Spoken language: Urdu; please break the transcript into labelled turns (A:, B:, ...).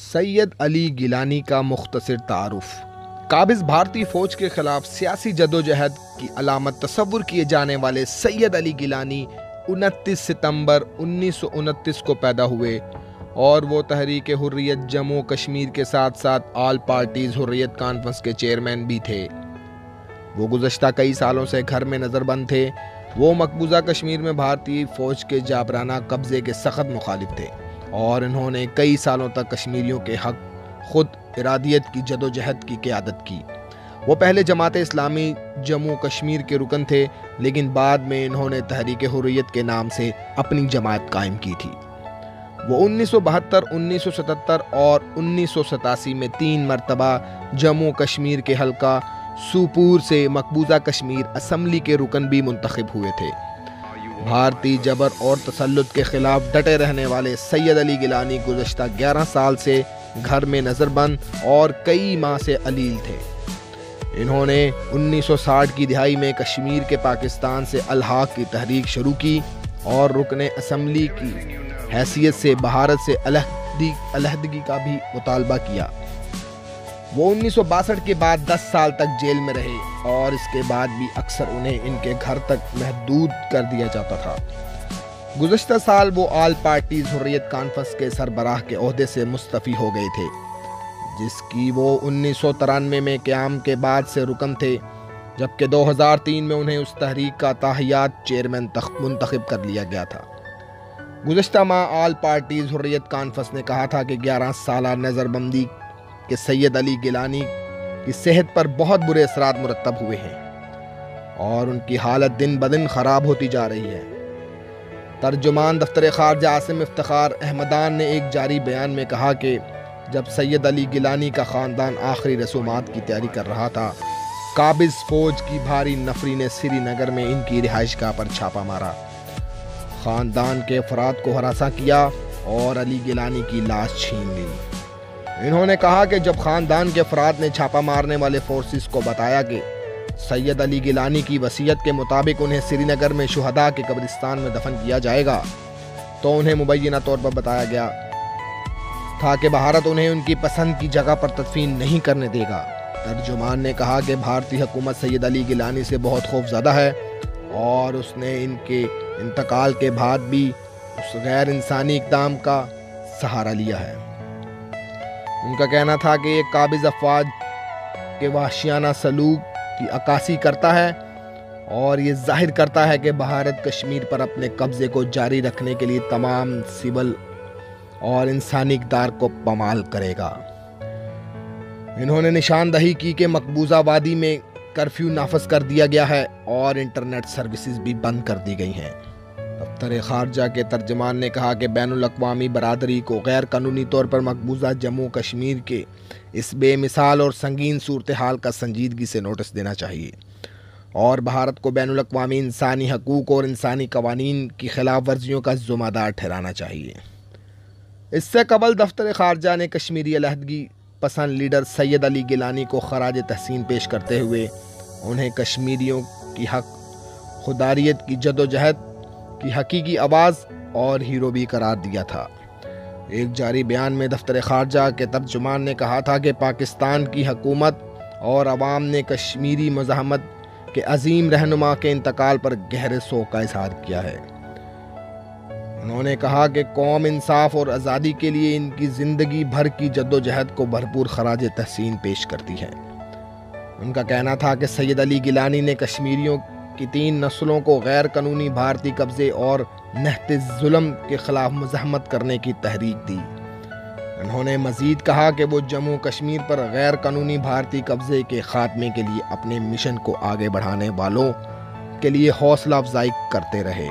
A: سید علی گیلانی کا مختصر تعارف۔ قابض بھارتی فوج کے خلاف سیاسی جدوجہد کی علامت تصور کیے جانے والے سید علی گیلانی 29 ستمبر 1929 کو پیدا ہوئے اور وہ تحریک حریت جموں کشمیر کے ساتھ ساتھ آل پارٹیز حریت کانفرنس کے چیئرمین بھی تھے۔ وہ گزشتہ کئی سالوں سے گھر میں نظر بند تھے۔ وہ مقبوضہ کشمیر میں بھارتی فوج کے جابرانہ قبضے کے سخت مخالف تھے اور انہوں نے کئی سالوں تک کشمیریوں کے حق خود ارادیت کی جدوجہد کی قیادت کی۔ وہ پہلے جماعت اسلامی جموں کشمیر کے رکن تھے، لیکن بعد میں انہوں نے تحریک حریت کے نام سے اپنی جماعت قائم کی تھی۔ وہ 1972، 1977 اور 1987 میں 3 مرتبہ جموں کشمیر کے حلقہ سوپور سے مقبوضہ کشمیر اسمبلی کے رکن بھی منتخب ہوئے تھے۔ بھارتی جبر اور تسلط کے خلاف ڈٹے رہنے والے سید علی گیلانی گزشتہ 11 سال سے گھر میں نظر بند اور کئی ماہ سے علیل تھے۔ انہوں نے 1960 کی دہائی میں کشمیر کے پاکستان سے الحاق کی تحریک شروع کی اور رکن اسمبلی کی حیثیت سے بھارت سے علیحدگی کا بھی مطالبہ کیا۔ وہ 1962 کے بعد 10 سال تک جیل میں رہے اور اس کے بعد بھی اکثر انہیں ان کے گھر تک محدود کر دیا جاتا تھا۔ گزشتہ سال وہ آل پارٹیز حریت کانفرنس کے سربراہ کے عہدے سے مستعفی ہو گئے تھے، جس کی وہ 1993 میں قیام کے بعد سے رکن تھے، جبکہ 2003 میں انہیں اس تحریک کا تاحیات چیئرمین منتخب کر لیا گیا تھا۔ گزشتہ ماہ آل پارٹیز حریت کانفرنس نے کہا تھا کہ 11 سالہ نظر بندی کہ سید علی گیلانی کی صحت پر بہت برے اثرات مرتب ہوئے ہیں اور ان کی حالت دن بدن خراب ہوتی جا رہی ہے۔ ترجمان دفتر خارجہ عاصم افتخار احمدان نے ایک جاری بیان میں کہا کہ جب سید علی گیلانی کا خاندان آخری رسومات کی تیاری کر رہا تھا، قابض فوج کی بھاری نفری نے سری نگر میں ان کی رہائش گاہ پر چھاپا مارا، خاندان کے افراد کو ہراساں کیا اور علی گیلانی کی لاش چھین لی۔ انہوں نے کہا کہ جب خاندان کے افراد نے چھاپا مارنے والے فورسز کو بتایا کہ سید علی گیلانی کی وصیت کے مطابق انہیں سری نگر میں شہداء کے قبرستان میں دفن کیا جائے گا، تو انہیں مبینہ طور پر بتایا گیا تھا کہ بھارت انہیں ان کی پسند کی جگہ پر تدفین نہیں کرنے دے گا۔ ترجمان نے کہا کہ بھارتی حکومت سید علی گیلانی سے بہت خوفزدہ ہے اور اس نے ان کے انتقال کے بعد بھی اس غیر انسانی اقدام کا سہارا لیا ہے۔ ان کا کہنا تھا کہ یہ قابض افواج کے وحشیانہ سلوک کی عکاسی کرتا ہے اور یہ ظاہر کرتا ہے کہ بھارت کشمیر پر اپنے قبضے کو جاری رکھنے کے لیے تمام سول اور انسانی اقدار کو پامال کرے گا۔ انہوں نے نشاندہی کی کہ مقبوضہ وادی میں کرفیو نافذ کر دیا گیا ہے اور انٹرنیٹ سروسز بھی بند کر دی گئی ہیں۔ دفتر خارجہ کے ترجمان نے کہا کہ بین الاقوامی برادری کو غیر قانونی طور پر مقبوضہ جموں کشمیر کے اس بے مثال اور سنگین صورتحال کا سنجیدگی سے نوٹس دینا چاہیے اور بھارت کو بین الاقوامی انسانی حقوق اور انسانی قوانین کی خلاف ورزیوں کا ذمہ دار ٹھہرانا چاہیے۔ اس سے قبل دفتر خارجہ نے کشمیری علیحدگی پسند لیڈر سید علی گیلانی کو خراج تحسین پیش کرتے ہوئے انہیں کشمیریوں کی حق خوداریت کی جدوجہد کی حقیقی آواز اور ہیرو بھی قرار دیا تھا۔ ایک جاری بیان میں دفتر خارجہ کے ترجمان نے کہا تھا کہ پاکستان کی حکومت اور عوام نے کشمیری مزاحمت کے عظیم رہنما کے انتقال پر گہرے سوگ کا اظہار کیا ہے۔ انہوں نے کہا کہ قوم انصاف اور آزادی کے لیے ان کی زندگی بھر کی جدوجہد کو بھرپور خراج تحسین پیش کرتی ہے۔ ان کا کہنا تھا کہ سید علی گیلانی نے کشمیریوں کی 3 نسلوں کو غیر قانونی بھارتی قبضے اور نہت ظلم کے خلاف مزاحمت کرنے کی تحریک دی۔ انہوں نے مزید کہا کہ وہ جموں کشمیر پر غیر قانونی بھارتی قبضے کے خاتمے کے لیے اپنے مشن کو آگے بڑھانے والوں کے لیے حوصلہ افزائی کرتے رہے۔